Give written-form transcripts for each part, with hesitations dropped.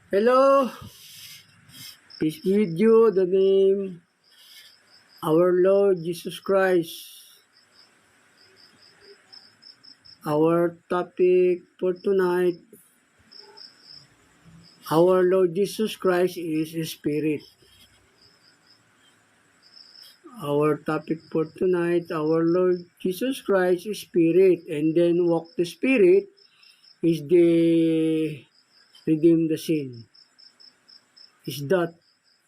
Hello, peace be with you, the name our Lord Jesus Christ. Our topic for tonight, our Lord Jesus Christ is Spirit. Our topic for tonight, our Lord Jesus Christ is Spirit, and then walk the Spirit is the redeem the sin. Is that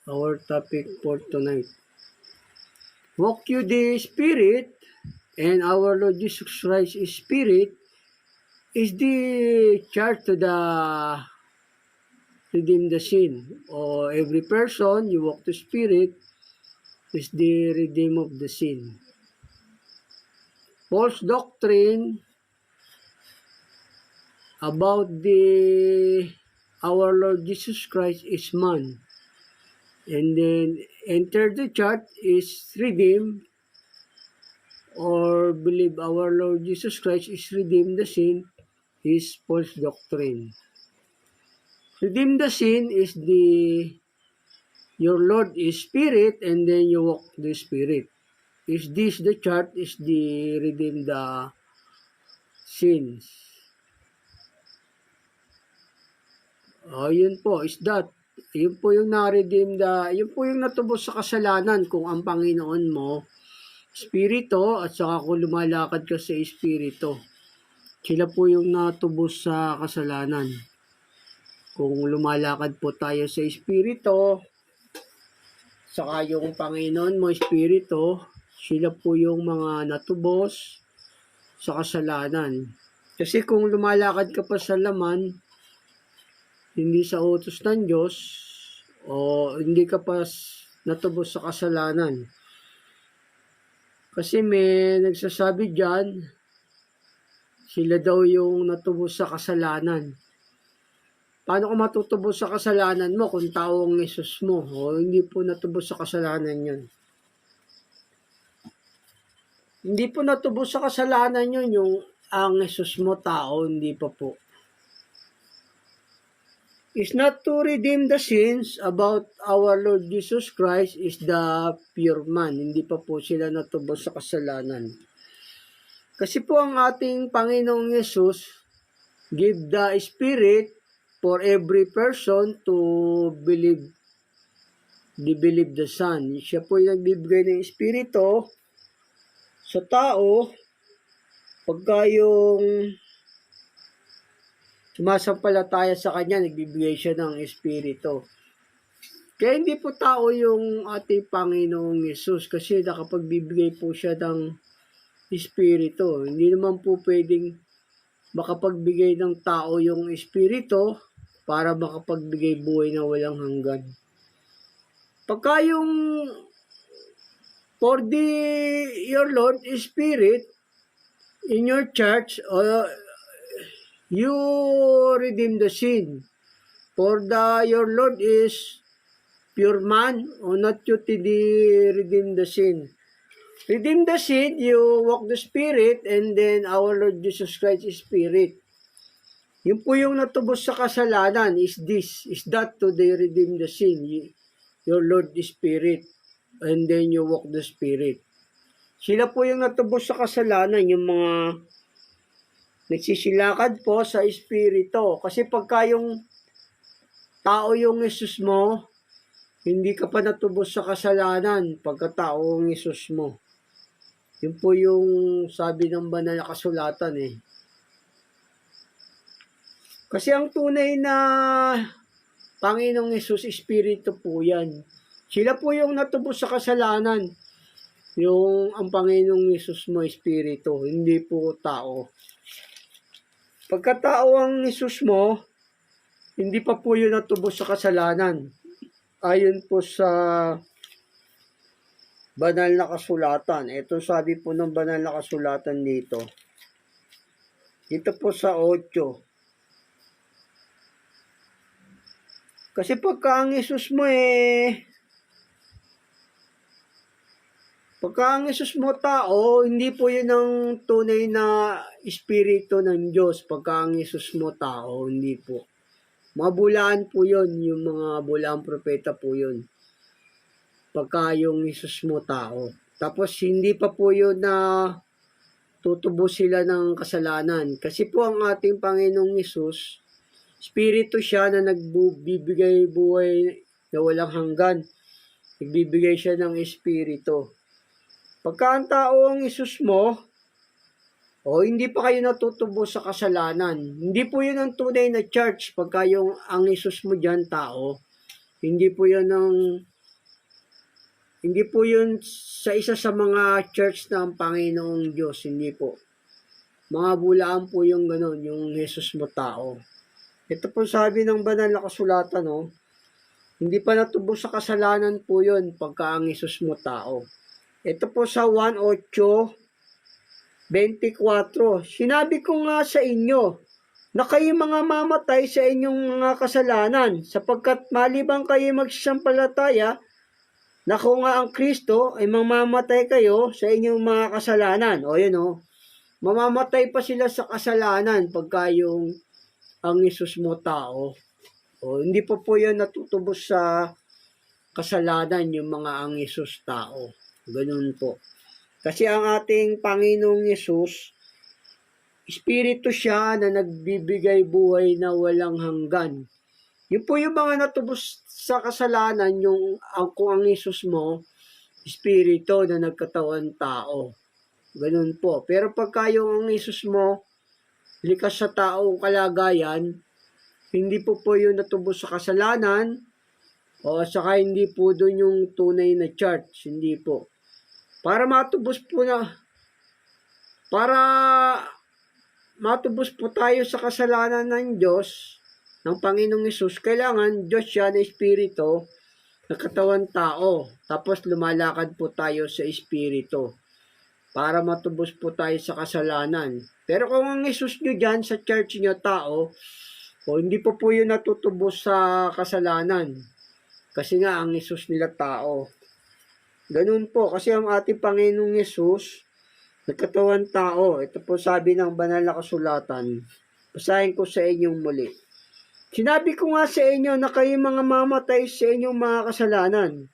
our topic for tonight? Walk you the Spirit, and our Lord Jesus Christ is Spirit, is the charge to the redeem the sin. Or every person you walk to Spirit is the redeem of the sin. False doctrine about the our Lord Jesus Christ is man. And then enter the church is redeem, or believe our Lord Jesus Christ is redeem the sin is false doctrine. Redeem the sin is the your Lord is Spirit, and then you walk the Spirit. Is this the chart? Is the redeem the sins? Yun po, is that. Yun po yung na-redeem yun po yung natubos sa kasalanan kung ang Panginoon mo, Espiritu, at saka kung lumalakad ka sa Espiritu. Sila po yung natubos sa kasalanan. Kung lumalakad po tayo sa Espiritu, saka yung Panginoon mo, Espiritu, sila po yung mga natubos sa kasalanan. Kasi kung lumalakad ka pa sa laman, hindi sa utos ng Diyos, o hindi ka pa natubos sa kasalanan. Kasi may nagsasabi dyan, sila daw yung natubos sa kasalanan. Paano ka matutubos sa kasalanan mo kung taong Yesus mo? O hindi po natubos sa kasalanan yun. Hindi po natubos sa kasalanan yun yung ang Yesus mo tao, hindi pa po. Is not to redeem the sins about our Lord Jesus Christ is the pure man. Hindi pa po sila natubos sa kasalanan. Kasi po ang ating Panginoong Yesus give the Spirit for every person to believe the Son. Siya po yung nagbibigay ng Espiritu sa tao pagka yung sumasampalataya sa Kanya, nagbibigay siya ng Espiritu. Kaya hindi po tao yung ating Panginoong Yesus kasi nakapagbibigay po siya ng Espiritu. Hindi naman po pwedeng makapagbigay ng tao yung Espiritu para makapagbigay buhay na walang hanggan. Pagka yung for your Lord is Spirit in your church, you redeem the sin. For your Lord is pure man, or not you to redeem the sin. Redeem the sin, you walk the Spirit, and then our Lord Jesus Christ is Spirit. Yun po yung natubos sa kasalanan is that to redeem the sin. Your Lord is Spirit, and then you walk the Spirit. Sila po yung natubos sa kasalanan, yung mga nagsisilakad po sa Espiritu. Kasi pagka yung tao yung Yesus mo, hindi ka pa natubos sa kasalanan pagkatao ng Yesus mo. Yun po yung sabi ng banal na kasulatan eh. Kasi ang tunay na Panginoong Yesus, Espiritu po yan. Sila po yung natubos sa kasalanan. Yung ang Panginoong Yesus mo, Espiritu, hindi po tao. Pagkatao ang Yesus mo, hindi pa po yun natubos sa kasalanan. Ayon po sa banal na kasulatan. Ito sabi po ng banal na kasulatan dito. Ito po sa 8. Kasi pagka ang Yesus mo pagka ang Yesus mo tao, hindi po yun ang tunay na Espiritu ng Diyos. Pagka ang Yesus mo tao, hindi po. Mga bulaan po yun, yung mga bulaang propeta po yun. Pagka yung Isus mo tao. Tapos hindi pa po yun na tutubo sila ng kasalanan. Kasi po ang ating Panginoong Isus, Espiritu siya na nagbibigay buhay na walang hanggan. Nagbibigay siya ng Espiritu. Pagka ang tao ang Isus mo, hindi pa kayo natutubo sa kasalanan. Hindi po yun ang tunay na church. Pagka yung ang Isus mo dyan, tao, hindi po yun sa isa sa mga church ng Panginoong Diyos. Hindi po. Mga bulaan po yung ganun, yung Jesus mo tao. Ito po sabi ng banal na kasulatan, hindi pa natubo sa kasalanan po yun pagka ang Isus mo tao. Ito po sa 1:8-24, sinabi ko nga sa inyo na kayo mga mamatay sa inyong mga kasalanan, sapagkat malibang kayo magsasampalataya na kung nga ang Kristo ay mamamatay kayo sa inyong mga kasalanan. Mamamatay pa sila sa kasalanan pagka yung ang Isus mo tao. Hindi pa po yan natutubos sa kasalanan yung mga ang Isus tao. Ganun po. Kasi ang ating Panginoong Yesus, Espiritu siya na nagbibigay buhay na walang hanggan. Yun po yung mga natubos sa kasalanan, kung ang Yesus mo, Espiritu na nagkatawan tao. Ganun po. Pero pagka yung ang Yesus mo, likas sa taong kalagayan, hindi po yung natubos sa kasalanan, saka hindi po doon yung tunay na church. Hindi po. Para matubos po tayo sa kasalanan ng Diyos, ng Panginoong Hesus, kailangan Diyos siya na Espiritu, na katawan tao. Tapos lumalakad po tayo sa Espiritu para matubos po tayo sa kasalanan. Pero kung ang Hesus nyo dyan sa church nyo tao, hindi po yun natutubos sa kasalanan. Kasi nga ang Hesus nila tao. Ganun po, kasi ang ating Panginoong Yesus, nagkatawan tao. Ito po sabi ng banal na kasulatan. Basahin ko sa inyong muli. Sinabi ko nga sa inyo na kayo mga mamatay sa inyong mga kasalanan,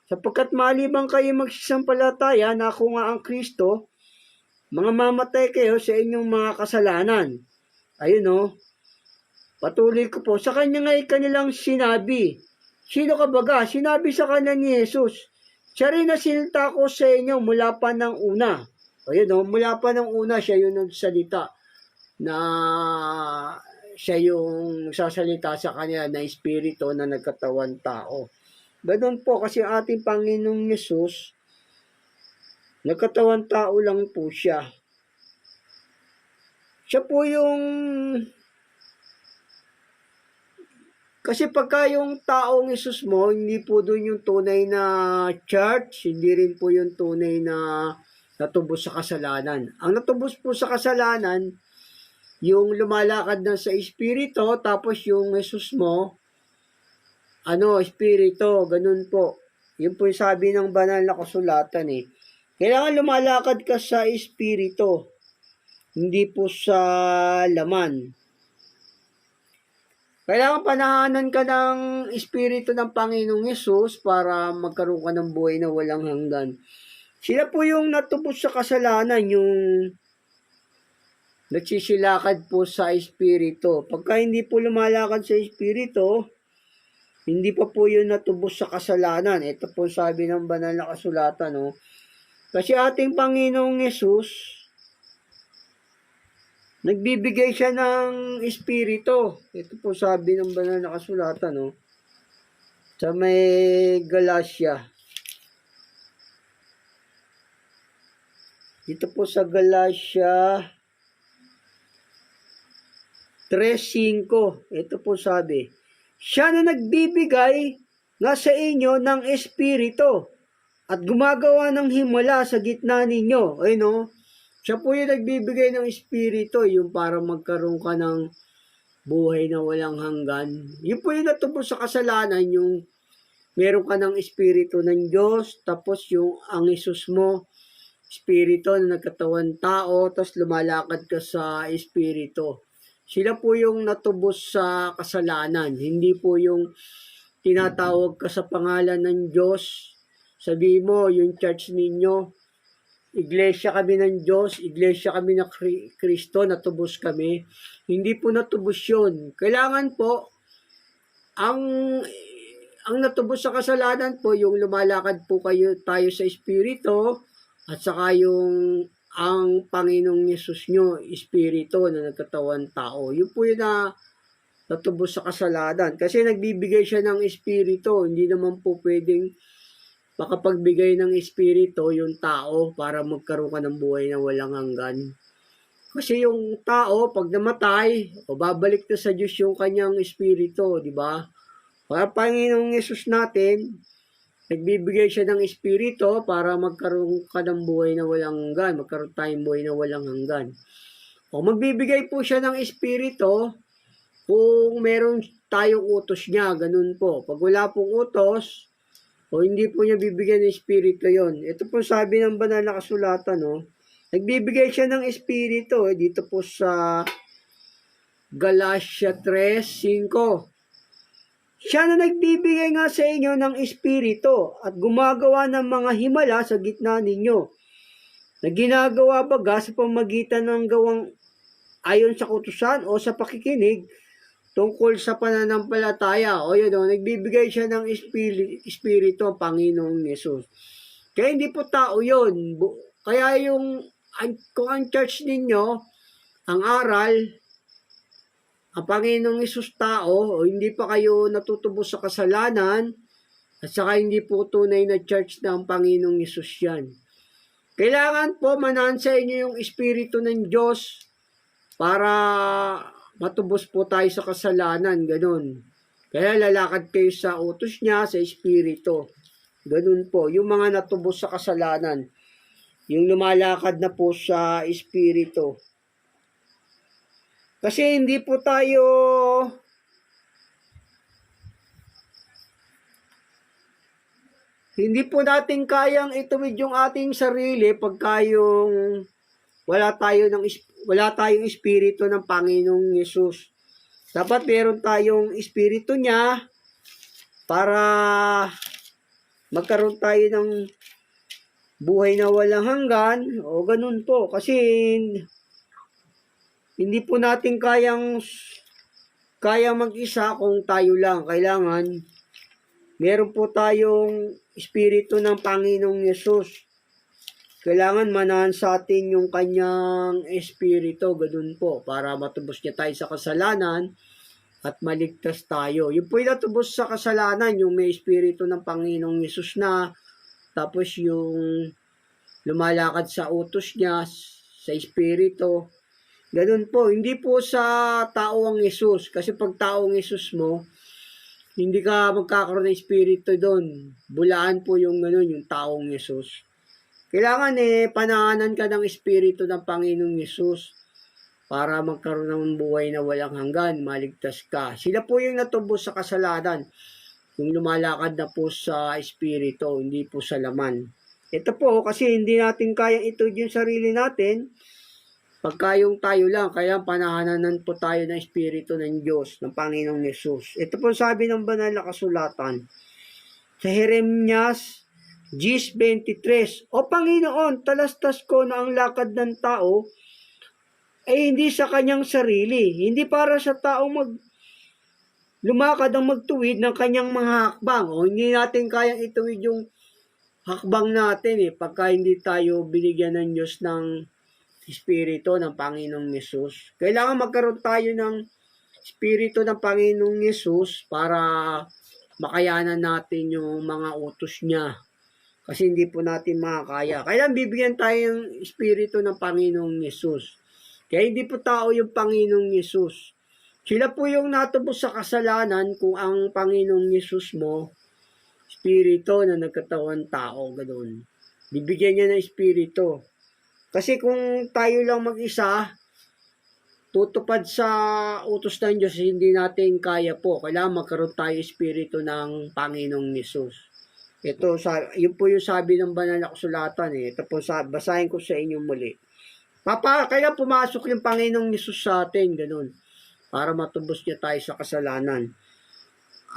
sapagkat malibang kayo magsasampalataya na ako nga ang Kristo, mga mamatay kayo sa inyong mga kasalanan. Ayun patuloy ko po. Sa kanya nga kanilang sinabi. Sino ka baga? Sinabi sa kanya ni Jesus, siya rin na sinilta ko sa inyo mula pa ng una. Mula pa ng una siya yung nagsalita na siya yung sasalita sa kanya na Espiritu na nagkatawan tao. Ganun po kasi ang ating Panginoong Yesus, nagkatawan tao lang po siya. Siya po yung kasi pagka yung taong Isus mo, hindi po doon yung tunay na church, hindi rin po yung tunay na natubos sa kasalanan. Ang natubos po sa kasalanan, yung lumalakad na sa Espiritu, tapos yung Isus mo, Espiritu, ganun po. Yun po yung sabi ng banal na kasulatan Kailangan lumalakad ka sa Espiritu, hindi po sa laman. Kailangan panahanan ka ng Espiritu ng Panginoong Yesus para magkaroon ka ng buhay na walang hanggan. Sila po yung natubos sa kasalanan, yung nagsisilakad po sa Espiritu. Pagka hindi po lumalakad sa Espiritu, hindi pa po yun natubos sa kasalanan. Ito po sabi ng banal na kasulatan. Kasi ating Panginoong Yesus, nagbibigay siya ng Espiritu. Ito po sabi ng banal na kasulatan, sa may Galatia. Ito po sa Galatia 3:5. Ito po sabi, siya na nagbibigay nga sa inyo ng Espiritu at gumagawa ng himala sa gitna ninyo. Siya po yung nagbibigay ng Espiritu, yung para magkaroon ka ng buhay na walang hanggan. Yun po yung natubos sa kasalanan, yung meron ka ng Espiritu ng Diyos, tapos yung ang Isus mo, Espiritu na nagkatawan tao, tapos lumalakad ka sa Espiritu. Sila po yung natubos sa kasalanan. Hindi po yung tinatawag ka sa pangalan ng Diyos. Sabi mo, yung church ninyo, iglesia kami ng Diyos, iglesia kami ng Kristo, natubos kami. Hindi po natubos yun. Kailangan po, ang natubos sa kasalanan po, yung lumalakad po tayo sa Espiritu, at saka yung ang Panginoong Yesus nyo, Espiritu na nagkatawan tao. Yun po yun na natubos sa kasalanan. Kasi nagbibigay siya ng Espiritu. Hindi naman po pwedeng makapagbigay ng Espiritu yung tao para magkaroon ka ng buhay na walang hanggan. Kasi yung tao, pag namatay, o babalik na sa Diyos yung kanyang Espiritu, di ba? Para Panginoong Yesus natin, nagbibigay siya ng Espiritu para magkaroon ka ng buhay na walang hanggan, magkaroon tayong buhay na walang hanggan. O magbibigay po siya ng Espiritu kung meron tayong utos niya, ganun po. Pag wala pong utos, o hindi po niya bibigyan ng Espiritu yon. Ito po sabi ng banal na kasulatan, no? Nagbibigay siya ng Espiritu, dito po sa Galatia 3:5. Siya na nagbibigay nga sa inyo ng Espiritu at gumagawa ng mga himala sa gitna ninyo, na ginagawa baga sa pamagitan ng gawang ayon sa kutusan o sa pakikinig tungkol sa pananampalataya. O yun, nagbibigay siya ng Espiritu ang Panginoong Yesus. Kaya hindi po tao yun. Kaya kung ang church ninyo, ang aral, ang Panginoong Yesus tao, o hindi pa kayo natutubos sa kasalanan, at saka hindi po tunay na church ng Panginoong Yesus yan. Kailangan po manahan sa inyo yung Espiritu ng Diyos para matubos po tayo sa kasalanan, ganun. Kaya lalakad kayo sa utos niya, sa Espiritu. Ganun po, yung mga natubos sa kasalanan, yung lumalakad na po sa Espiritu. Kasi hindi po natin kayang ituwid yung ating sarili pagka yung wala tayong Espiritu ng Panginoong Yesus. Dapat meron tayong Espiritu niya para magkaroon tayo ng buhay na walang hanggan, o ganun po. Kasi hindi po natin kayang mag-isa kung tayo lang. Kailangan meron po tayong Espiritu ng Panginoong Yesus. Kailangan manahan sa atin yung kanyang Espiritu, ganun po, para matubos niya tayo sa kasalanan at maligtas tayo. Yung po yung natubos sa kasalanan, yung may Espiritu ng Panginoong Yesus na, tapos yung lumalakad sa utos niya, sa Espiritu. Ganun po, hindi po sa tao ang Yesus. Kasi pag tao ang Yesus mo, hindi ka magkakaroon ng Espiritu doon. Bulaan po yung yung taong Yesus. Kailangan panahanan ka ng Espiritu ng Panginoong Yesus para magkaroon ng buhay na walang hanggan, maligtas ka. Sila po yung natubos sa kasalanan, yung lumalakad na po sa Espiritu, hindi po sa laman. Ito po, kasi hindi natin kayang ituwid yung sarili natin, pagka yung tayo lang, kaya panahananan po tayo ng Espiritu ng Diyos, ng Panginoong Yesus. Ito po sabi ng banal na kasulatan, sa Jeremias 10:23, O Panginoon, talastas ko na ang lakad ng tao ay hindi sa kanyang sarili, hindi para sa taong lumakad ang magtuwid ng kanyang mga hakbang. O hindi natin kayang ituwid yung hakbang natin pagka hindi tayo binigyan ng Diyos ng Espiritu ng Panginoong Yesus. Kailangan magkaroon tayo ng Espiritu ng Panginoong Yesus para makayanan natin yung mga utos niya. Kasi hindi po natin makakaya. Kailangan bibigyan tayo ng Espiritu ng Panginoong Yesus. Kaya hindi po tao yung Panginoong Yesus. Sila po yung natubos sa kasalanan kung ang Panginoong Yesus mo, Espiritu na nagkatawan tao, ganoon. Bibigyan niya ng Espiritu. Kasi kung tayo lang mag-isa, tutupad sa utos ng Diyos, hindi natin kaya po. Kailangan magkaroon tayo Espiritu ng Panginoong Yesus. Ito, yun po yung sabi ng banal na kasulatan. Ito po, basahin ko sa inyo muli. Kailan pumasok yung Panginoong Yesus sa atin, ganun. para matubos niya tayo sa kasalanan.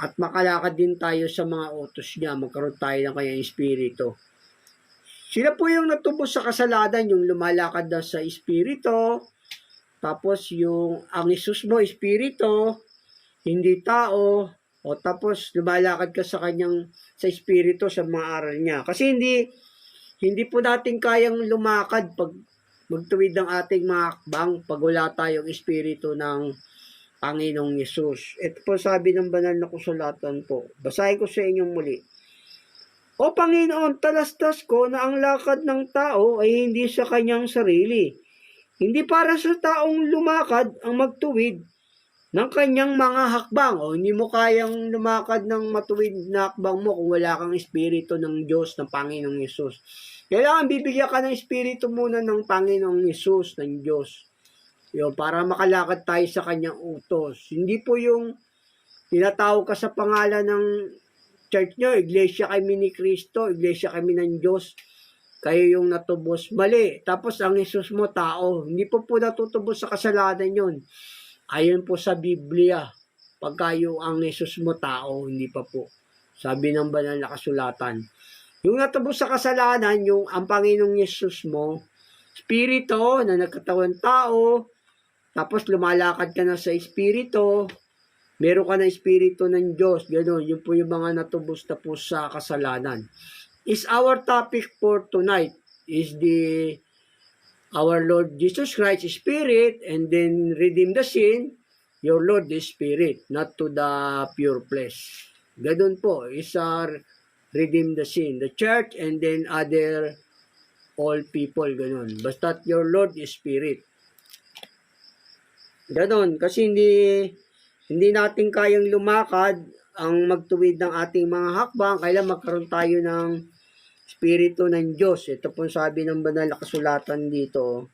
At makalakad din tayo sa mga utos niya, magkaroon tayo ng kanyang espiritu. Sila po yung natubos sa kasalanan, yung lumalakad na sa espiritu, tapos yung ang Isus mo, espiritu, hindi tao, o tapos lumalakad ka sa kanyang sa espiritu sa mga aral niya. Kasi hindi po natin kayang lumakad pag magtuwid ng ating mga hakbang pag wala tayong espiritu ng Panginoong Yesus. Ito po sabi ng banal na kasulatan po. Basahin ko sa inyong muli. O Panginoon, talastas ko na ang lakad ng tao ay hindi sa kanyang sarili. Hindi para sa taong lumakad ang magtuwid ng kanyang mga hakbang. O hindi mo kayang lumakad ng matuwid na hakbang mo kung wala kang espiritu ng Diyos, ng Panginoong Yesus. Kailangan bibigyan ka ng espiritu muna ng Panginoong Yesus, ng Diyos. Yun, para makalakad tayo sa kanyang utos. Hindi po yung tinatawag ka sa pangalan ng church nyo, iglesia kami ni Kristo, iglesia kami ng Diyos, kayo yung natubos. Mali. Tapos ang Yesus mo, tao. Hindi po natutubos sa kasalanan yun. Ayon po sa Biblia, pagka yung ang Yesus mo, tao, hindi pa po. Sabi ng banal na kasulatan. Yung natubos sa kasalanan, yung ang Panginoong Yesus mo, Espiritu na nagkatawang tao, tapos lumalakad ka na sa Espiritu, meron ka na Espiritu ng Diyos, gano'n, yun po yung mga natubos na po sa kasalanan. Is our topic for tonight is our Lord Jesus Christ Spirit, and then redeem the sin, your Lord is Spirit, not to the pure flesh. Gano'n po, is our redeem the sin, the church, and then other all people, gano'n. Basta your Lord is Spirit. Ganon, kasi hindi natin kayang lumakad ang magtuwid ng ating mga hakbang, kailan magkaroon tayo ng Espiritu ng Diyos. Ito po sabi ng banal na kasulatan dito.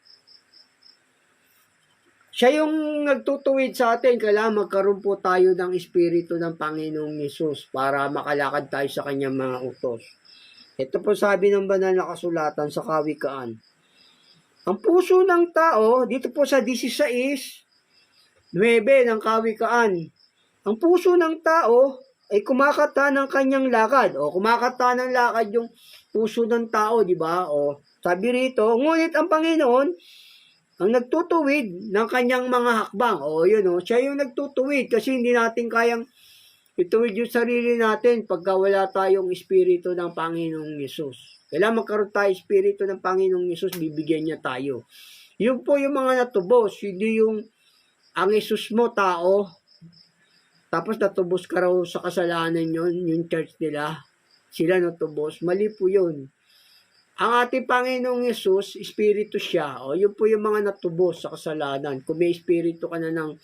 Siya yung nagtutuwid sa atin, kailangan magkaroon po tayo ng Espiritu ng Panginoong Yesus para makalakad tayo sa kanyang mga utos. Ito po sabi ng banal na kasulatan sa Kawikaan. Ang puso ng tao, dito po sa 16, 9 ng Kawikaan. Ang puso ng tao ay kumakata ng kanyang lakad. O kumakata ng lakad yung puso ng tao, di ba? O sabi rito, ngunit ang Panginoon ang nagtutuwid ng kanyang mga hakbang. O yun, siya yung nagtutuwid kasi hindi natin kayang ituwid yung sarili natin pagka wala tayong espiritu ng Panginoong Yesus. Kailangan magkaroon tayo espiritu ng Panginoong Yesus, bibigyan niya tayo. Yun po yung mga natubos, hindi yung ang Yesus mo, tao, tapos natubos ka raw sa kasalanan yun, yung church nila, sila natubos, mali po yun. Ang ating Panginoong Yesus, Espiritu siya, yun po yung mga natubos sa kasalanan. Kung may Espiritu ka na ng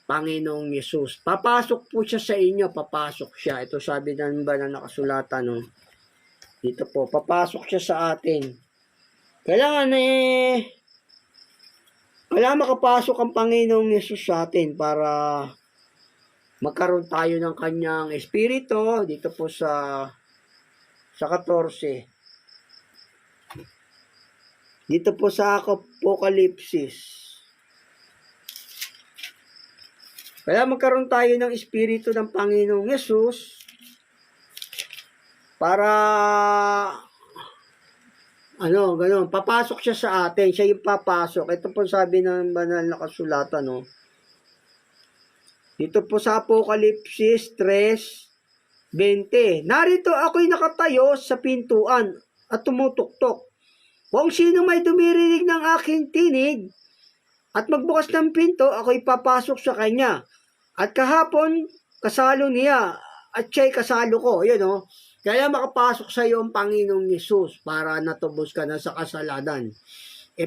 Panginoong Yesus, papasok po siya sa inyo, papasok siya. Ito sabi ng banal na kasulatan, dito po, papasok siya sa atin. Kailangan wala makapasok ang Panginoong Yesus sa atin para magkaroon tayo ng kanyang espiritu dito po sa 14. Dito po sa Apokalipsis. Kaya magkaroon tayo ng espiritu ng Panginoong Yesus para gano'n, papasok siya sa atin, siya yung papasok. Ito po sabi ng banal na kasulatan, Dito po sa Apokalipsis 3:20. Narito ako'y nakatayo sa pintuan at tumutuktok. Kung sino may dumirinig ng aking tinig at magbukas ng pinto, ako'y papasok sa kanya. At kahapon, kasalo niya at siya'y kasalo ko. Yun, Kaya makapasok sa iyo ang Panginoong Yesus para natubos ka na sa kasalanan.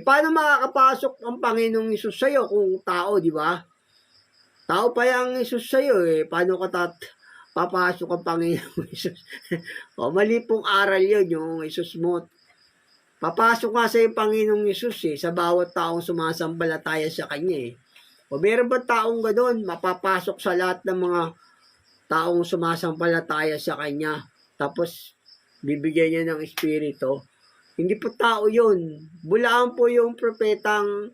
Paano makakapasok ang Panginoong Yesus sa iyo kung tao, di ba? Tao pa yung Yesus sa iyo, Paano ka papasok ang Panginoong Yesus? Mali pong aral yun, yung Yesus mo. Papasok nga sa iyo ang Panginoong Yesus, sa bawat taong sumasampalataya sa Kanya, O meron ba taong gano'n, mapapasok sa lahat ng mga taong sumasampalataya sa Kanya? Tapos, bibigyan niya ng espiritu. Hindi po tao yun. Bulaan po yung propetang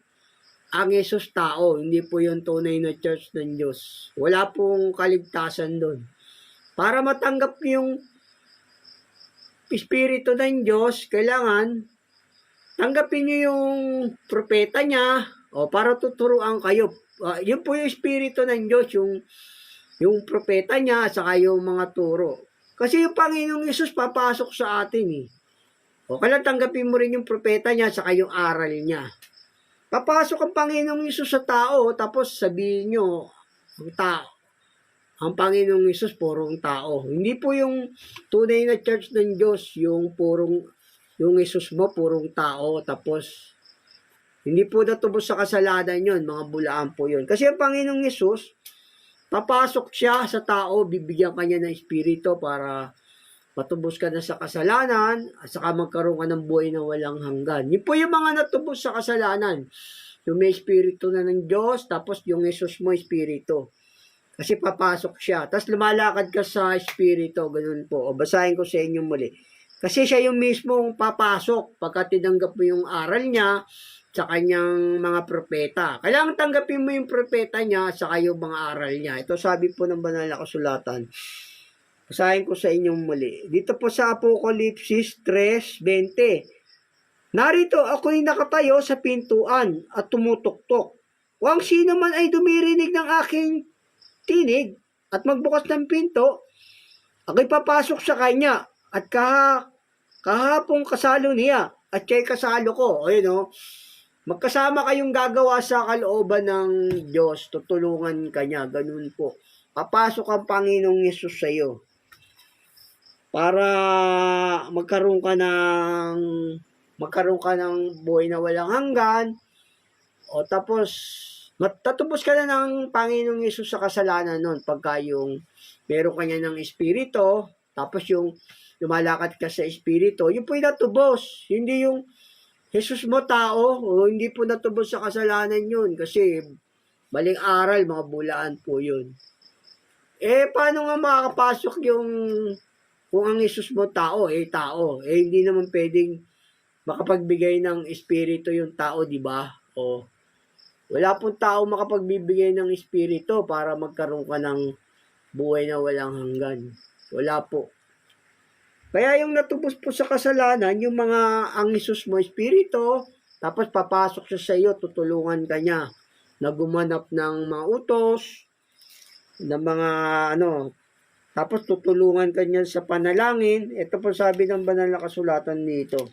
ang Yesus tao, hindi po yung tunay na church ng Diyos. Wala pong kaligtasan doon. Para matanggap yung Espiritu ng Diyos, kailangan tanggapin niyo yung propeta niya o para tuturuan kayo. Yun po yung Espiritu ng Diyos, yung propeta niya at saka yung mga turo. Kasi yung Panginoong Yesus papasok sa atin eh. O kailan tanggapin mo rin yung propeta niya at saka yung aral niya. Papasok ang Panginoong Yesus sa tao tapos sabihin nyo, ang Panginoong Yesus purong tao. Hindi po yung tunay na church ng Diyos, yung Yesus mo purong tao tapos hindi po natubos sa kasalanan yun, mga bulaan po yun. Kasi ang Panginoong Yesus, papasok siya sa tao, bibigyan kanya ng espiritu para matubos ka na sa kasalanan at saka magkaroon ka ng buhay na walang hanggan. Yun po yung mga natubos sa kasalanan. Yung may espiritu na ng Diyos, tapos yung Yesus mo espiritu. Kasi papasok siya. Tapos lumalakad ka sa espiritu, ganun po. O basahin ko sa inyo muli. Kasi siya yung mismong papasok pagka tinanggap mo yung aral niya sa kanyang mga propeta. Kailangan tanggapin mo yung propeta niya sa yung mga aral niya. Ito sabi po ng banal na kasulatan. Basahin ko sa inyong muli. Dito po sa Apokalipsis 3:20. Narito ako'y nakatayo sa pintuan at tumutuktok. Kung sino man ay dumirinig ng aking tinig at magbukas ng pinto, ako'y papasok sa kanya at kahapong kasalo niya at siya'y kasalo ko. Ayun o. Magkasama kayong gagawa sa kalooban ng Diyos, tutulungan ka niya, ganun po. Papasok ang Panginoong Yesus sa iyo para magkaroon ka ng buhay na walang hanggan o tapos matatubos ka na ng Panginoong Yesus sa kasalanan nun pagka yung meron ka niya ng espiritu tapos yung lumalakad ka sa espiritu, yun po yung natubos, hindi yung Jesus mo tao, o hindi po natubos sa kasalanan yun kasi maling aral, mga bulaan po yun. Paano nga makakapasok yung kung ang Jesus mo tao, tao. Hindi naman pwedeng makapagbigay ng espiritu yung tao, di ba? O, wala pong tao makapagbibigay ng espiritu para magkaroon ka ng buhay na walang hanggan. Wala po. Kaya yung natubos po sa kasalanan, yung mga ang Jesus mo espiritu, tapos papasok siya sa iyo, tutulungan ka niya na gumanap ng mga utos, ng mga tapos tutulungan ka niya sa panalangin. Ito po sabi ng banal na kasulatan dito.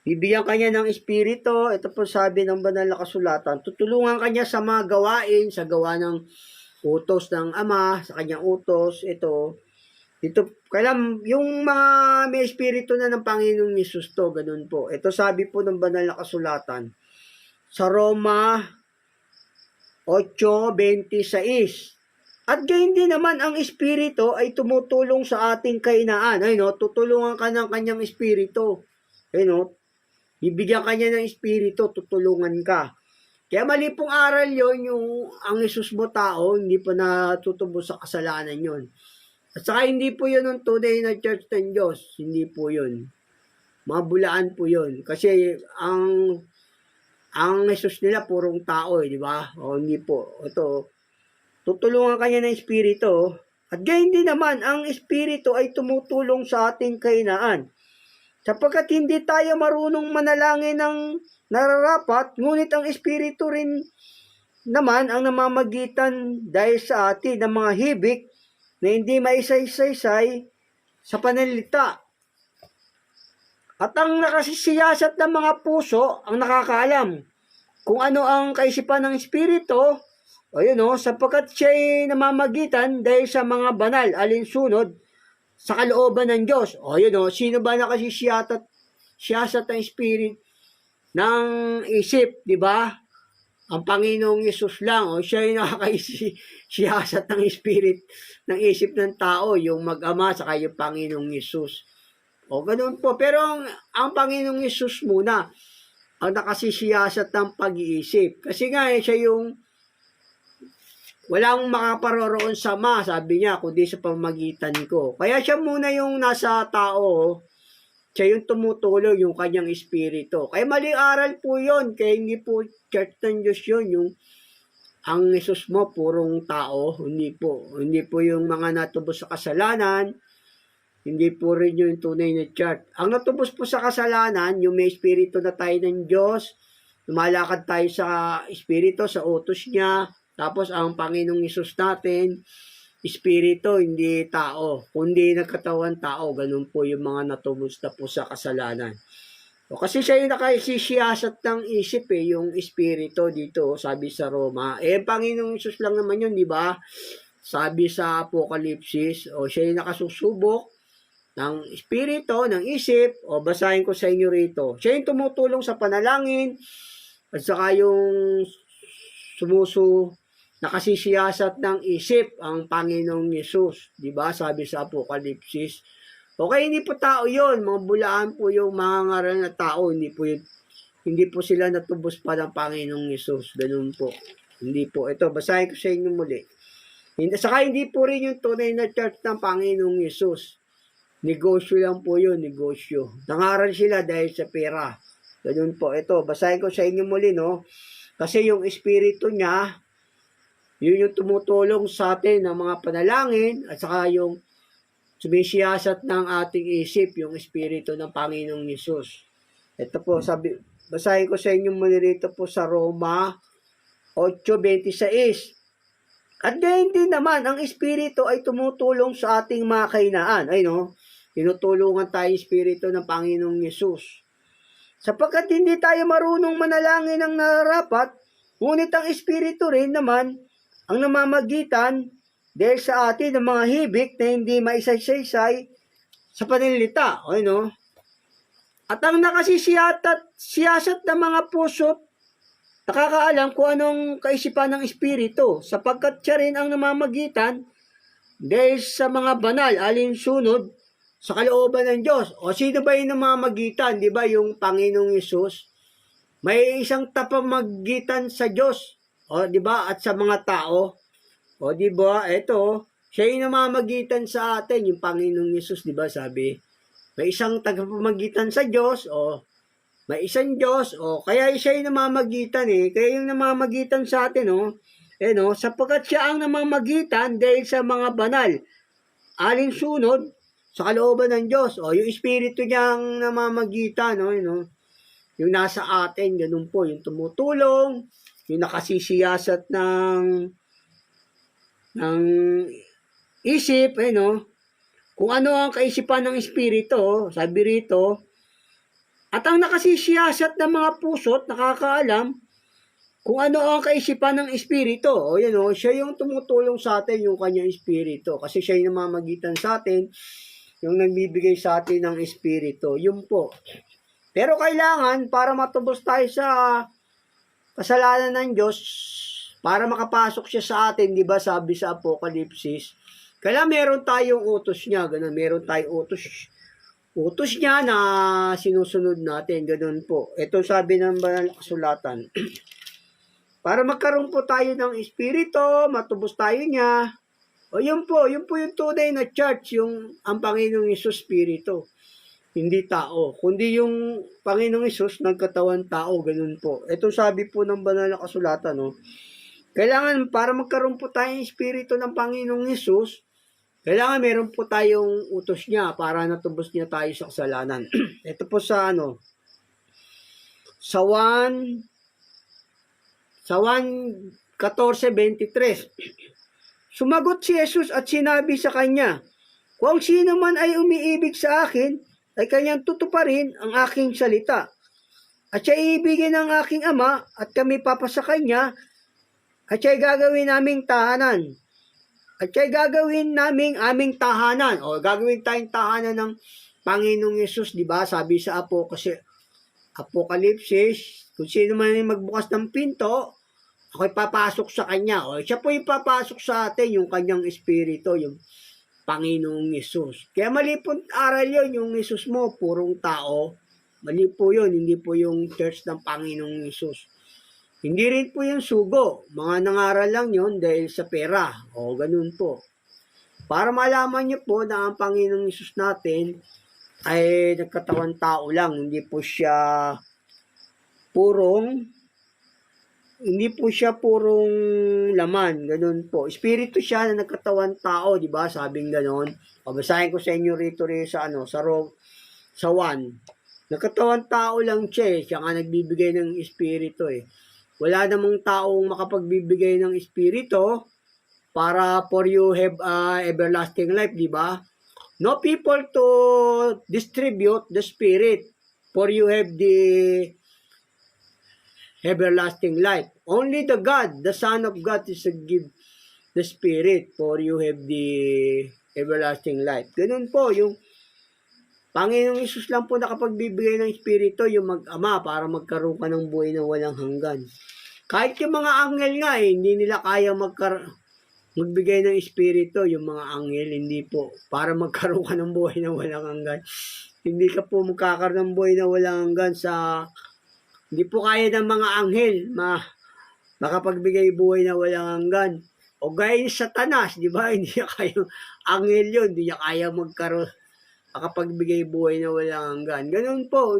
Bibigyan ka niya ng espiritu, ito po sabi ng banal na kasulatan, tutulungan ka niya sa mga gawain, sa gawa ng utos ng Ama, sa kanyang utos, Dito, kailan, yung mga may espiritu na ng Panginoong Yesus to, ganun po. Ito sabi po ng banal na kasulatan. Sa Roma 8:26. At gayon din naman ang espiritu ay tumutulong sa ating kainaan. Tutulungan ka ng kanyang espiritu. Bibigyan ka niya ng espiritu, tutulungan ka. Kaya mali pong aral yon yung ang Yesus mo tao, hindi pa natutubos sa kasalanan yon. At saka hindi po yun ang tunay na church ng Diyos. Hindi po yun. Mga bulaan po yun. Kasi ang Jesus nila purong tao, di ba? O hindi po. Ito, tutulungan kanya ng espiritu. At gayon din naman, ang espiritu ay tumutulong sa ating kainaan. Sapagkat hindi tayo marunong manalangin ng nararapat, ngunit ang espiritu rin naman ang namamagitan dahil sa atin ng mga hibik na hindi maisay-saysay sa pananalita. At ang nakasisiyasat ng mga puso ang nakakaalam kung ano ang kaisipan ng Espiritu, sapagkat siya'y namamagitan dahil sa mga banal, alinsunod sa kalooban ng Diyos. Sino ba nakasisiyasat ng Spirit ng isip, di ba? Ang Panginoong Yesus lang, siya yung nakakaisiyasat ng spirit, ng isip ng tao, yung mag-ama sa yung Panginoong Yesus. Ganun po. Pero ang Panginoong Yesus muna, ang nakasisiyasat ng pag-iisip. Kasi nga, siya yung walang makaparoroon sa Ama, sabi niya, kundi sa pamagitan ko. Kaya siya muna yung nasa tao, siya yung tumutulong yung kanyang espiritu. Kaya maling aral po yun. Kaya hindi po church ng Diyos yun. Yung ang Jesus mo, purong tao. Hindi po. Hindi po yung mga natubos sa kasalanan. Hindi po rin yung tunay na church. Ang natubos po sa kasalanan, yung may espiritu na tayo ng Diyos, lumalakad tayo sa espiritu, sa utos niya. Tapos ang Panginoong Hesus natin, espiritu, hindi tao. Kundi nagkatawan tao. Ganun po yung mga natubos na po sa kasalanan. O, kasi siya yung nakasisiyasat ng isip yung espiritu dito, sabi sa Roma. Panginoong Hesus lang naman yun, di ba? Sabi sa Apokalipsis, siya yung nakasusubok ng espiritu, ng isip, basahin ko sa inyo rito. Siya yung tumutulong sa panalangin, at saka yung nakasisiyasat ng isip, ang Panginoong Hesus. Di ba? Sabi sa Apokalipsis. Okay, hindi po tao yon, mga bulaan po yung mga ngaral na tao, hindi po sila natubos pa ng Panginoong Hesus. Ganun po. Hindi po. Ito, basahin ko sa inyo muli. Saka hindi po rin yung tunay na church ng Panginoong Hesus. Negosyo lang po yun, negosyo. Nangaral sila dahil sa pera. Ganun po. Ito, basahin ko sa inyo muli, no? Kasi yung espiritu niya, yun yung tumutulong sa atin ng mga panalangin, at saka yung sumisiyasat ng ating isip, yung espiritu ng Panginoong Hesus. Ito po, basahin ko sa inyo muli rito po sa Roma 8:26. At gayon din naman, ang espiritu ay tumutulong sa ating mga kahinaan. Ay no, tinutulungan tayo espiritu ng Panginoong Hesus. Sapagkat hindi tayo marunong manalangin ng nararapat, ngunit ang espiritu rin naman ang namamagitan dahil sa atin ng mga hibik na hindi maisaysay sa pananalita. Ay no? At ang nakasisiyasat ng mga puso't nakakaalam kung anong kaisipan ng espiritu, sapagkat siya rin ang namamagitan dahil sa mga banal, alinsunod sa kalooban ng Diyos. O sino ba yung namamagitan? Di ba yung Panginoong Hesus? May isang tapamagitan sa Diyos, di ba? At sa mga tao. O di ba? Ito, siya yung namamagitan sa atin, yung Panginoong Hesus, di ba? Sabi, may isang tagapamagitan sa Diyos, may isang Diyos, kaya siya yung namamagitan Kaya yung namamagitan sa atin, sapagkat siya ang namamagitan dahil sa mga banal, alinsunod sa kalooban ng Diyos. Yung espiritu niyang namamagitan, yung nasa atin, ganun po, yung tumutulong, yung nakasisiyasat ng isip, kung ano ang kaisipan ng espiritu, sabi rito, at ang nakasisiyasat ng mga puso't nakakaalam kung ano ang kaisipan ng espiritu. Siya yung tumutulong sa atin, yung kanyang espiritu. Kasi siya yung namamagitan sa atin, yung nagbibigay sa atin ng espiritu. Yun po. Pero kailangan, para matubos tayo sa kasalanan ng Diyos, para makapasok siya sa atin, di ba sabi sa Apokalipsis, kailangan meron tayong utos niya, ganun, meron tayong utos niya na sinusunod natin, ganun po. Ito sabi ng banal na kasulatan. Para magkaroon po tayo ng espiritu, matubos tayo niya. Yun po yung tunay na church, yung ang Panginoong Hesus espiritu. Hindi tao, kundi yung Panginoong Hesus nagkatawan tao, ganun po. Ito sabi po ng banal na kasulatan, kailangan para magkaroon po tayo ng espiritu ng Panginoong Hesus, kailangan meron po tayong utos niya para natubos niya tayo sa kasalanan. Ito po sa sa 1:14-23. Sumagot si Jesus at sinabi sa kanya, kung sino man ay umiibig sa akin, ay kanyang tutuparin ang aking salita. At siya iibigin ng aking Ama, at kami papasa kanya, at siya gagawin naming tahanan. At siya gagawin naming aming tahanan. Gagawin tayong tahanan ng Panginoong Hesus, di ba? Sabi sa Apokalipsis, kung sino man yung magbukas ng pinto, ako'y papasok sa kanya. Siya po yung papasok sa atin, yung kanyang espiritu, yung Panginoong Hesus. Kaya mali po aral yun, yung Hesus mo, purong tao. Mali po yun, hindi po yung church ng Panginoong Hesus. Hindi rin po yung sugo. Mga nangaral lang yun dahil sa pera. Ganun po. Para malaman nyo po na ang Panginoong Hesus natin ay nagkatawan tao lang, purong hindi po siya purong laman, ganun po. Espiritu siya na nagkatawan tao, di ba? Sabing ganun. Pabasahin ko sa inyo rito sa sa 1. Nagkatawan tao lang siya eh. Siya nga nagbibigay ng espiritu eh. Wala namang taong makapagbibigay ng espiritu para for you have everlasting life, di ba? No people to distribute the spirit for you have the everlasting life. Only the God, the Son of God is to give the Spirit for you have the everlasting life. Ganun po, yung Panginoong Isus lang po nakapagbibigay ng Espiritu, yung mag-ama para magkaroon ka ng buhay na walang hanggan. Kahit yung mga anghel nga hindi nila kaya magbigay ng Espiritu, yung mga anghel, hindi po, para magkaroon ka ng buhay na walang hanggan. Hindi ka po magkakaroon ng buhay na walang hanggan hindi po kaya ng mga anghel makapagbigay buhay na walang hanggan. O gaya ni Satanas, di ba? Hindi niya kaya, anghel yun, hindi niya kaya makapagbigay buhay na walang hanggan. Ganun po,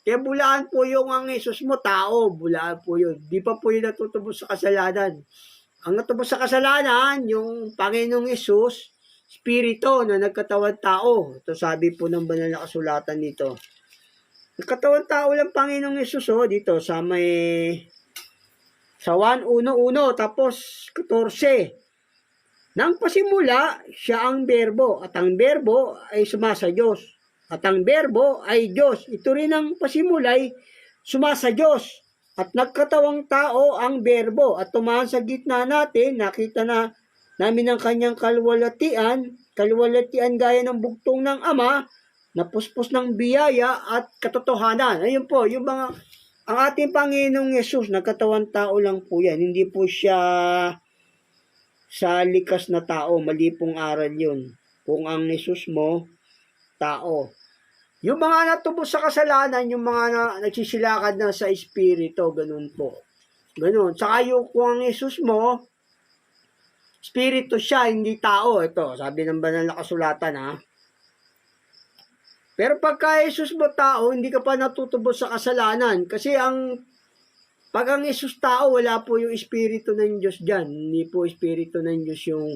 kaya bulaan po yung ang Isus mo, tao, bulaan po yun. Di pa po yun natutubos sa kasalanan. Ang natubos sa kasalanan, yung Panginoong Isus, Espiritu na nagkatawan tao. Ito sabi po ng banal na kasulatan dito. Nagkatawan tao lang Panginoong Isus dito sa 1:1 tapos 14. Nang pasimula, siya ang berbo at ang berbo ay sumasa Diyos. At ang berbo ay Diyos. Ito rin ang pasimulay sumasa Diyos. At nagkatawang tao ang berbo at tumahan sa gitna natin, nakita namin ang kanyang kalwalatian gaya ng bugtong ng Ama, napuspos ng biyaya at katotohanan. Ayun po, ang ating Panginoong Yesus, nagkatawan tao lang po yan. Hindi po siya sa likas na tao, mali pong aral yun. Kung ang Yesus mo, tao. Yung mga natubos sa kasalanan, yung mga nagsisilakad na sa Espiritu, ganun po. Ganun. Saka kung ang Yesus mo, Espiritu siya, hindi tao. Ito, sabi ng banal na kasulatan Pero pagka Jesus mo tao, hindi ka pa natutubos sa kasalanan. Kasi pag ang Jesus tao, wala po yung Espiritu ng Diyos dyan. Hindi po Espiritu ng Diyos yung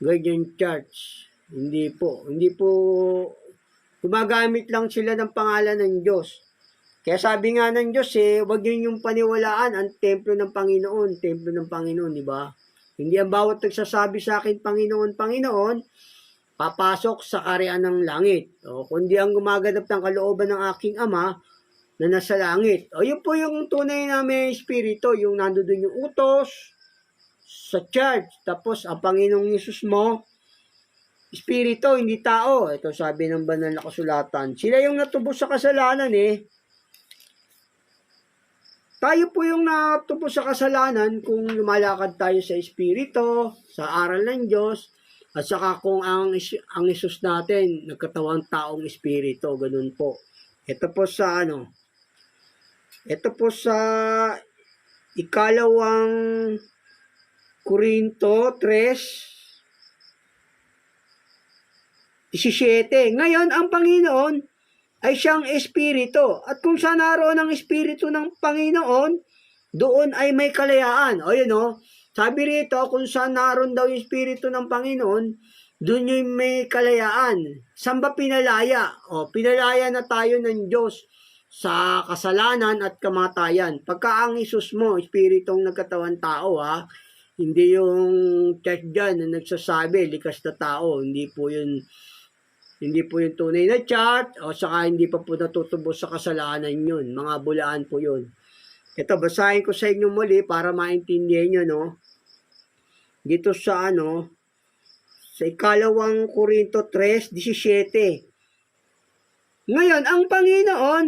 Guardian Church. Hindi po. Gumagamit lang sila ng pangalan ng Diyos. Kaya sabi nga ng Diyos huwag yung paniwalaan ang templo ng Panginoon. Templo ng Panginoon, di ba? Hindi ang bawat nagsasabi sa akin, Panginoon, Panginoon, papasok sa kaharian ng langit. Kundi ang gumaganap ng kalooban ng aking Ama na nasa langit. Yun po yung tunay na may Espiritu, yung nandoon yung utos sa church. Tapos, ang Panginoong Yesus mo, Espiritu, hindi tao. Ito sabi ng banal na kasulatan. Sila yung natubos sa kasalanan Tayo po yung natubos sa kasalanan kung lumalakad tayo sa Espiritu, sa aral ng Diyos, at saka kung ang Isus natin, nagkatawang taong Espiritu, ganun po. Ito po sa ikalawang Korinto 3:17. Ngayon, ang Panginoon ay siyang Espiritu. At kung saan naroon ang Espiritu ng Panginoon, doon ay may kalayaan. Sabi rito, kung saan naroon daw yung Espiritu ng Panginoon, doon yung may kalayaan. Saan ba pinalaya? Pinalaya na tayo ng Diyos sa kasalanan at kamatayan. Pagka ang Isus mo, Espiritong nagkatawan tao, hindi yung church dyan na nagsasabi, likas na tao. Hindi po yung tunay na church, saka hindi pa po natutubos sa kasalanan yun. Mga bulaan po yun. Ito, basahin ko sa inyo muli para maintindihan nyo, dito sa sa ikalawang Korinto 3:17. Ngayon, ang Panginoon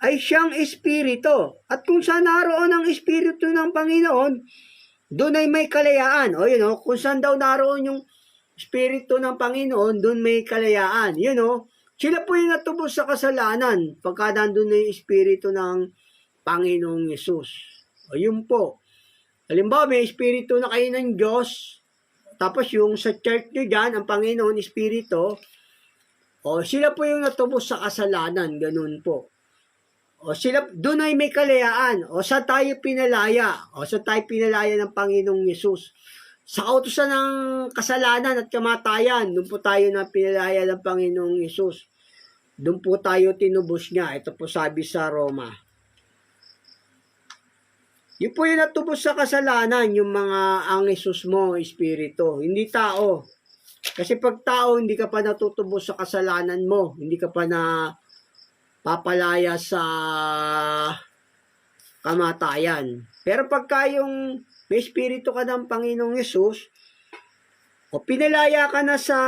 ay siyang Espiritu. At kung saan naroon ang Espiritu ng Panginoon, doon ay may kalayaan. Kung saan daw naroon yung Espiritu ng Panginoon, doon may kalayaan. Sila po yung natubos sa kasalanan pagka nandun na yung Espiritu ng Panginoong Yesus. Yun po. Halimbawa, may Espiritu na kayo ng Diyos, tapos yung sa church nyo dyan, ang Panginoon Espiritu, O sila po yung natubos sa kasalanan, ganun po. O sila, doon ay may kalayaan. O sa tayo pinalaya. O sa tayo pinalaya ng Panginoong Yesus. Sa kautusan ng kasalanan at kamatayan, doon po tayo na pinalaya ng Panginoong Yesus. Doon po tayo tinubos niya. Ito po sabi sa Roma. Yun po yung natubos sa kasalanan, yung mga ang Yesus mo, Espiritu. Hindi tao. Kasi pag tao, hindi ka pa natutubos sa kasalanan mo. Hindi ka pa na papalaya sa kamatayan. Pero pagka yung may Espiritu ka ng Panginoong Yesus, o pinalaya ka na sa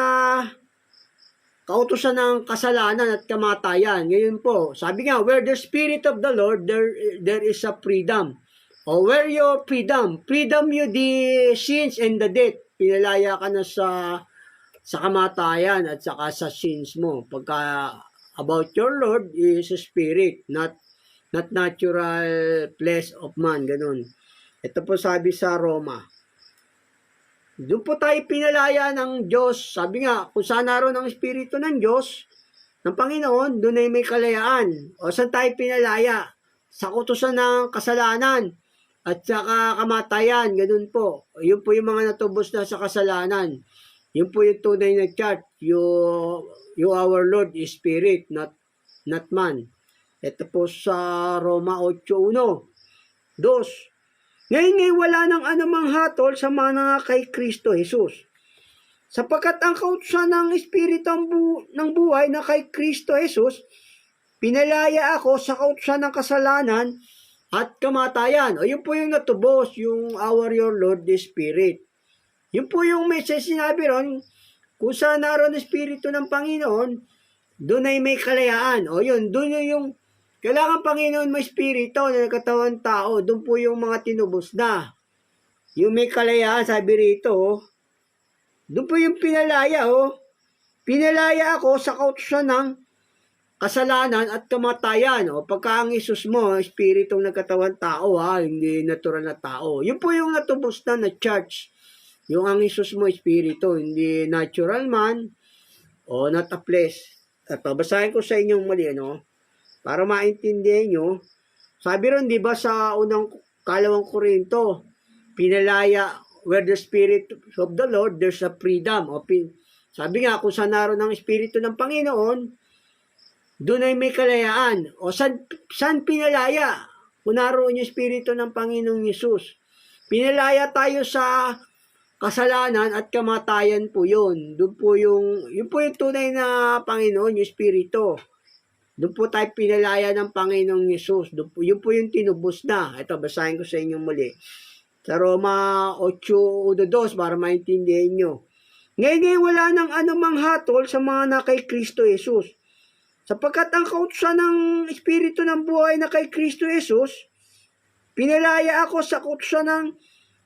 kautusan ng kasalanan at kamatayan. Ngayon po, sabi nga, where the Spirit of the Lord, there is a freedom. O where your freedom? Freedom you the sins and the death. Pinalaya ka na sa kamatayan at saka sa sins mo. Pagka about your Lord is a spirit, not natural flesh of man, ganun. Ito po sabi sa Roma. Doon po tayo pinalaya ng Diyos. Sabi nga, kung saan naroon ang Espiritu ng Diyos, ng Panginoon, doon ay may kalayaan. O saan tayo pinalaya? Sa kutusan ng kasalanan at saka kamatayan, ganun po. Yun po yung mga natubos na sa kasalanan. Yun po yung tunay na church. You our Lord is Spirit, not man. Ito po sa Roma 8:1. 2. Ngayon wala nang anumang hatol sa mga kay Kristo Jesus. Sapagkat ang kautusan ng Espiritu ng buhay na kay Kristo Jesus, pinalaya ako sa kautusan ng kasalanan at kamatayan. O yun po yung natubos, yung our your Lord the Spirit. Yun po yung message sinabi ron, kung saan naroon ang Espiritu ng Panginoon, doon ay may kalayaan. O yun, doon yung kailangan Panginoon may Espiritu na katawan tao, doon po yung mga tinubos na. Yung may kalayaan, sabi rito, doon po yung pinalaya, pinalaya ako sa kautusan ng kasalanan at kamatayan. O pagka ang Isus mo, Espiritong nagkatawan tao, hindi natural na tao. Yun po yung natubos na church. Yung ang Isus mo, Espiritu, hindi natural man o not a flesh. At babasahin ko sa inyong mali, para maintindihan nyo. Sabi ron, di ba sa unang 2 Korinto, pinalaya, where the Spirit of the Lord, there's a freedom. Sabi nga, kung saan naroon ang Espiritu ng Panginoon, doon ay may kalayaan. O saan pinalaya? Kung naroon yung Espiritu ng Panginoong Yesus. Pinalaya tayo sa kasalanan at kamatayan po yun. Doon po yun po yung tunay na Panginoon, yung Espiritu. Doon po tayo pinalaya ng Panginoong Yesus. Yun po yung tinubos na. Ito, basahin ko sa inyong muli. Sa Roma 8:2 para maintindihan nyo. Ngayon wala nang anumang hatol sa mga na kay Kristo Jesus. Sapagkat ang kautusan ng Espiritu ng buhay na kay Kristo Jesus, pinalaya ako sa kautusan ng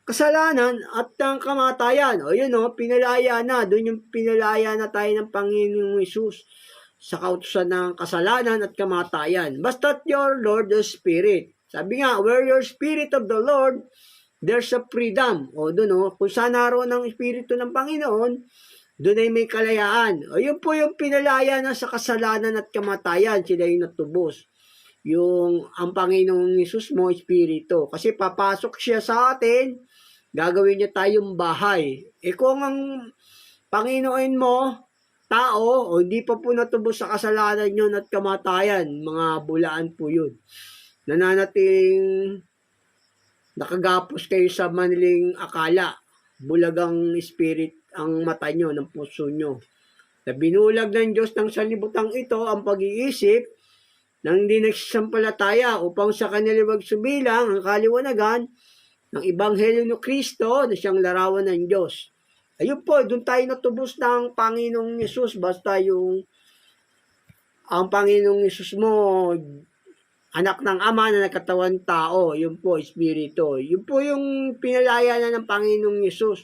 kasalanan at ng kamatayan. O yun pinalaya na. Doon yung pinalaya na tayo ng Panginoong Jesus sa kautusan ng kasalanan at kamatayan. Basta't your Lord the Spirit. Sabi nga, where your Spirit of the Lord, there's a freedom. O doon kung saan naroon ang Espiritu ng Panginoon, doon ay may kalayaan. O yun po yung pinalaya na sa kasalanan at kamatayan. Sila yung natubos. Yung ang Panginoong Yesus mo, Espiritu. Kasi papasok siya sa atin, gagawin niya tayong bahay. Kung ang Panginoon mo, tao, o hindi pa po natubos sa kasalanan yun at kamatayan, mga bulaan po yun. Nananatiling nakagapos kayo sa maniling akala. Bulagang spirit ang mata nyo, ng puso nyo. Na binulag ng Diyos ng sanlibutan ito ang pag-iisip nang hindi nagsasampalataya upang sa kanila wag sumilang ang kaliwanagan ng Ebanghelyo ni Kristo na siyang larawan ng Diyos. Ayun po, doon tayo natubos ng Panginoong Yesus. Basta ang Panginoong Yesus mo, anak ng Ama na nagkatawan tao, yun po, Espiritu. Yun po yung pinalaya na ng Panginoong Yesus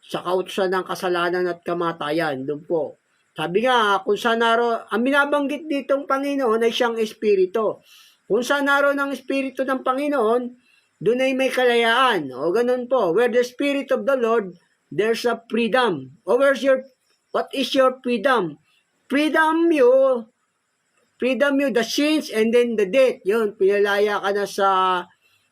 sa kautusan ng kasalanan at kamatayan. Doon po. Sabi nga, kung saan naroon, ang binabanggit ditong Panginoon ay siyang Espiritu. Kung saan naroon ang Espiritu ng Panginoon, doon ay may kalayaan. O ganun po, where the Spirit of the Lord, there's a freedom. O what is your freedom? freedom you the sins and then the death. Yun, pinalaya ka na sa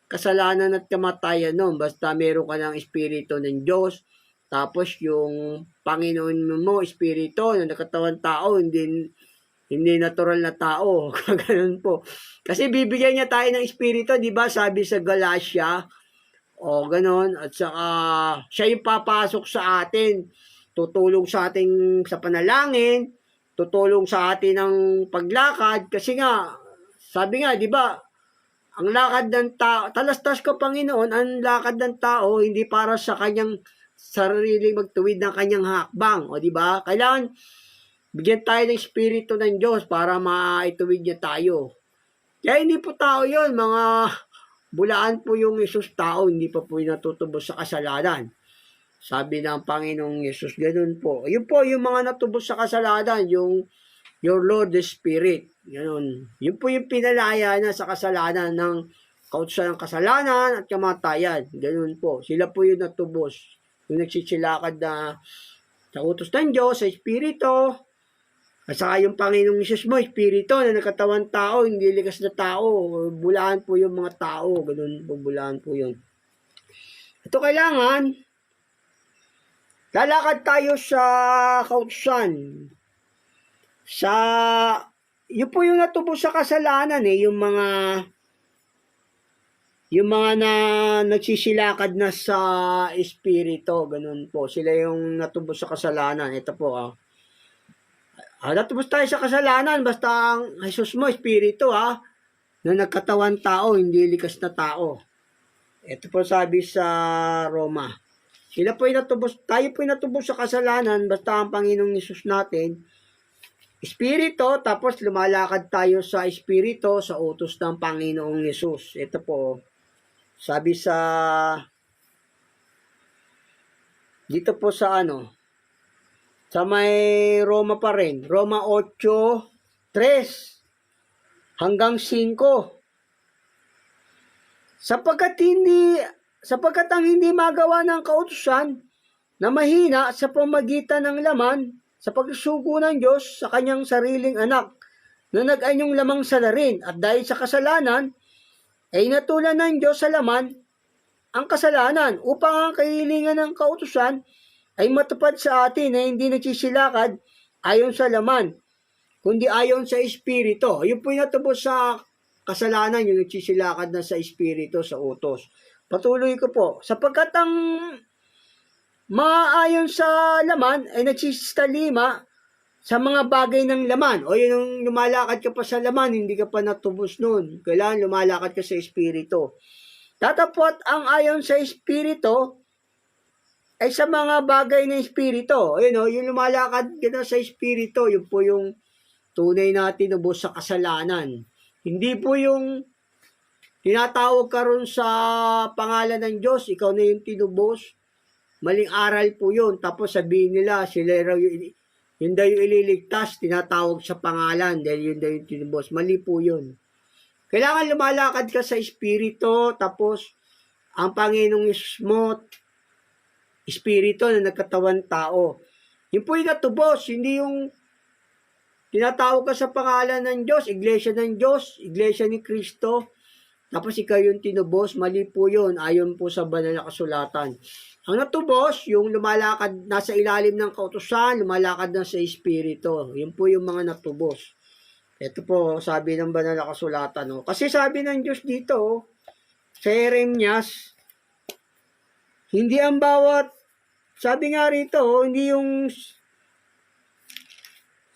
kasalanan at kamatayan nun. Basta meron ka ng espiritu ng Diyos. Tapos yung Panginoon mo, espiritu na nakatawan tao, hindi natural na tao. Ganun po. Kasi bibigyan niya tayo ng espiritu, di ba? Sabi sa Galatia, o ganun. At saka siya yung papasok sa atin. Tutulong sa ating sa panalangin, tutulong sa atin ng paglakad. Kasi nga, sabi nga, di ba, ang lakad ng tao, talastas ko Panginoon, ang lakad ng tao, hindi para sa kanyang sarili magtuwid ng kanyang hakbang. O di ba? Kailangan bigyan tayo ng espiritu ng Diyos para maituwid niya tayo. Kaya hindi po tao yon, mga bulaan po yung Yesus tao, hindi pa po yung natutubos sa kasalanan. Sabi ng Panginoong Yesus, ganun po. Yun po yung mga natubos sa kasalanan, yung your Lord the Spirit. Ganun. Yun po yung pinalaya na sa kasalanan ng kautusan ng kasalanan at kamatayan. Ganun po. Sila po yung natubos. Yung nagsisilakad na sa utos ng Diyos, sa Espiritu. At saka yung Panginoong Yesus mo, Espiritu na nakatawan tao, hindi likas na tao. Bulaan po yung mga tao. Ganun po, bulaan po yun. Ito kailangan, lalakad tayo sa kautusan. Yun po yung natubos sa kasalanan yung mga na nagsisilakad na sa espiritu, ganun po. Sila yung natubos sa kasalanan. Ito po, natubos tayo sa kasalanan, basta ang Jesus mo, espiritu, na nagkatawan tao, hindi likas na tao. Ito po sabi sa Roma. Tayo po yung natubos sa kasalanan, basta ang Panginoong Yesus natin, espiritu, tapos lumalakad tayo sa espiritu, sa utos ng Panginoong Yesus. Ito po, sabi dito po sa sa may Roma pa rin, Roma 8:3 hanggang 5. Sapagkat ang hindi magawa ng kautusan na mahina sa pamagitan ng laman sa pagsugo ng Diyos sa kanyang sariling anak na nag-anyong lamang salarin at dahil sa kasalanan ay natulan ng Diyos sa laman ang kasalanan upang ang kahilingan ng kautusan ay matupad sa atin na hindi nagsisilakad ayon sa laman kundi ayon sa espiritu. Yun po yung natubos sa kasalanan, yung nagsisilakad na sa espiritu, sa utos. Patuloy ko po, sapagkat ang maayon sa laman ay nagsistalima sa mga bagay ng laman. O yun, yung lumalakad ka pa sa laman, hindi ka pa natubos nun. Kailangan lumalakad ka sa espiritu. Tatapot ang ayon sa espiritu ay sa mga bagay ng espiritu. Ayun, yung lumalakad ka na sa espiritu, yun po yung tunay na tinubos sa kasalanan. Hindi po yung tinatawag ka ron sa pangalan ng Diyos, ikaw na yung tinubos. Maling aral po yun. Tapos sabihin nila, sila raw yun daw yung ililigtas, tinatawag sa pangalan, dahil yun daw yung tinubos. Mali po yun. Kailangan lumalakad ka sa espiritu, tapos ang Panginoong Yesus mo, espiritu na nagkatawan tao. Yun po yung natubos, hindi yung tinatawag ka sa pangalan ng Diyos, iglesia ng Diyos, iglesia ni Kristo, tapos ikaw yung tinubos, mali po yun, ayon po sa banal na kasulatan. Ang natubos, yung lumalakad, nasa ilalim ng kautusan, lumalakad na sa espiritu. Yun po yung mga natubos. Ito po, sabi ng banal na kasulatan. Kasi sabi ng Diyos dito, sa Jeremias, hindi ang bawat, sabi nga rito, hindi yung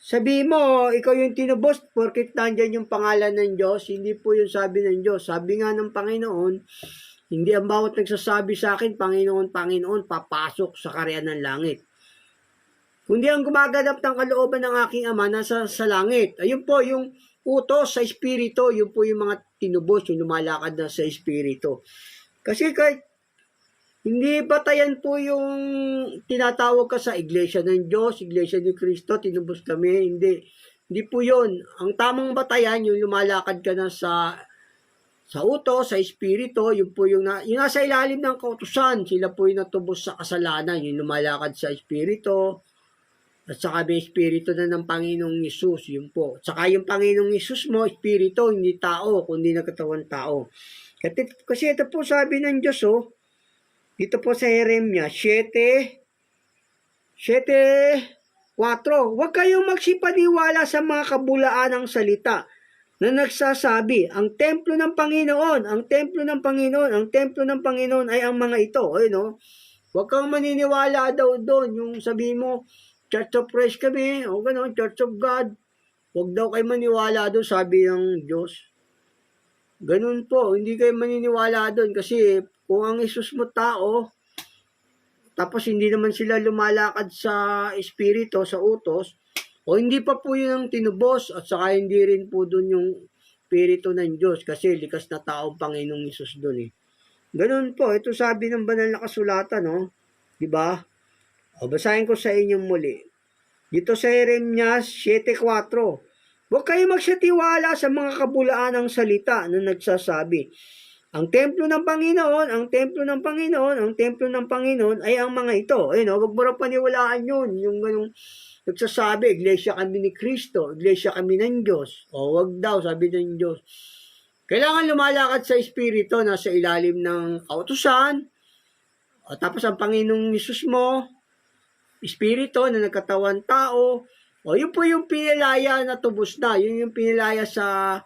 sabi mo, ikaw yung tinubos porket nandyan yung pangalan ng Diyos. Hindi po yung sabi ng Diyos. Sabi nga ng Panginoon, hindi ang bawat nagsasabi sa akin, Panginoon, Panginoon, papasok sa kaharian ng langit. Kundi ang gumaganap ng kalooban ng aking Ama nasa sa langit. Ayun po yung utos sa Espiritu. Yun po yung mga tinubos, yung lumalakad na sa Espiritu. Kasi kahit hindi batayan po yung tinatawag ka sa iglesia ng Diyos, iglesia ni Kristo, tinubos kami. Hindi po yun. Ang tamang batayan, yung lumalakad ka na sa utos, sa espiritu, yun po yung nasa ilalim ng kautusan. Sila po yung natubos sa kasalanan, yung lumalakad sa espiritu. At saka may Espiritu na ng Panginoong Yesus, yun po. At saka yung Panginoong Yesus mo, Espiritu, hindi tao, kundi nagkatawang tao. Kasi ito po sabi ng Diyos, dito po sa Jeremias 7:4, huwag kayong magsipaniwala sa mga kabulaan ng salita na nagsasabi, ang templo ng Panginoon, ang templo ng Panginoon, ang templo ng Panginoon ay ang mga ito. Huwag kang maniniwala daw doon, yung sabi mo, Church of Christ kami, o gano'n, Church of God. Huwag daw kayo maniwala doon, sabi ng Diyos. Ganun po, hindi kayo maniniwala doon kasi kung ang Isus mo tao, tapos hindi naman sila lumalakad sa espiritu, sa utos, o hindi pa po yun ang tinubos at saka hindi rin po doon yung espiritu ng Diyos kasi likas na tao Panginoong Isus doon Ganun po, ito sabi ng banal na kasulatan, di ba? O, basahin ko sa inyo muli. Dito sa Jeremias 7:4, huwag kayo magsatiwala sa mga kabulaan ng salita na nagsasabi, ang templo ng Panginoon, ang templo ng Panginoon, ang templo ng Panginoon ay ang mga ito. Huwag mo rin paniwalaan yun. Yung ganung nagsasabi, iglesia kami ni Kristo, iglesia kami ng Diyos. O wag daw, sabi ng Diyos. Kailangan lumalakad sa Espiritu na sa ilalim ng kautusan. O tapos ang Panginoong Yesus mo, Espiritu na nagkatawan tao. O yun po yung pinilaya na tubos na. Yun yung pinilaya sa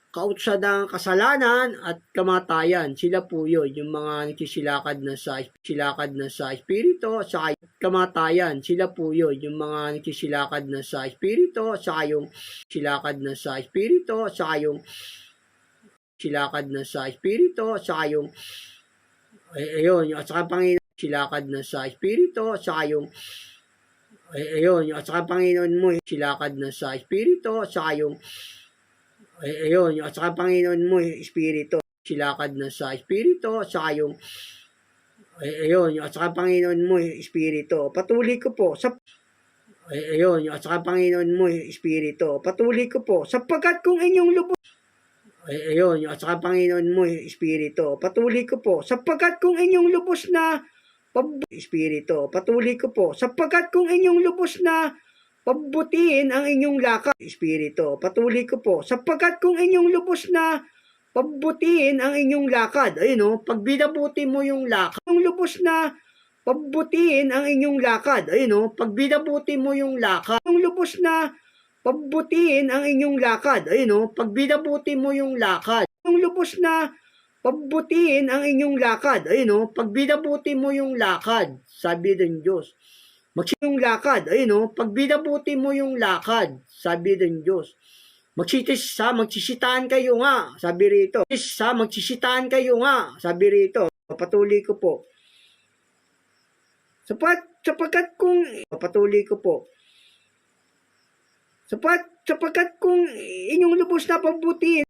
kautusan ng kasalanan at kamatayan. Sila po yun, yung mga nagsisilakad na sa Espiritu at saka kamatayan. Sila po yun, yung mga nagsisilakad na sa Espiritu at saka yung silakad na sa Espiritu at saka yung silakad na sa Espiritu at saka yung ayun, at saka Panginoon silakad na sa Espiritu at saka yung ayun, at saka Panginoon mo silakad na sa Espiritu at saka yung ayun, at saka Panginoon mo Espiritu silakad na sa Espiritu at saka yung ayun, at saka Panginoon mo Espiritu. Patuloy ko po sa ayun, at saka Panginoon mo Espiritu. Patuloy ko po sapagkat kung inyong lubos ayun, at saka Panginoon mo Espiritu. Patuloy ko po sapagkat kung inyong lubos na Espiritu. Patuloy ko po sapagkat kung inyong lubos na pagbutihin ang inyong lakad, Espiritu. Patuloy ko po sapagkat kung inyong lubos na pagbutihin ang inyong lakad, pag binabuti mo yung lakad, yung lubos na pagbutihin ang inyong lakad, pag binabuti mo yung lakad, yung lubos na pagbutihin ang inyong lakad, pag binabuti mo yung lakad, yung lubos na pagbutihin ang inyong lakad, pag binabuti mo yung lakad, sabi ng Diyos. Yung lakad, pag binabuti mo yung lakad, sabi ng Diyos. Magsisitaan kayo nga, sabi rito. Magsisitaan kayo nga, sabi rito. Patuloy ko po. Sapagkat kung patuloy ko po. Sapagkat kung inyong lubos na pagbutihin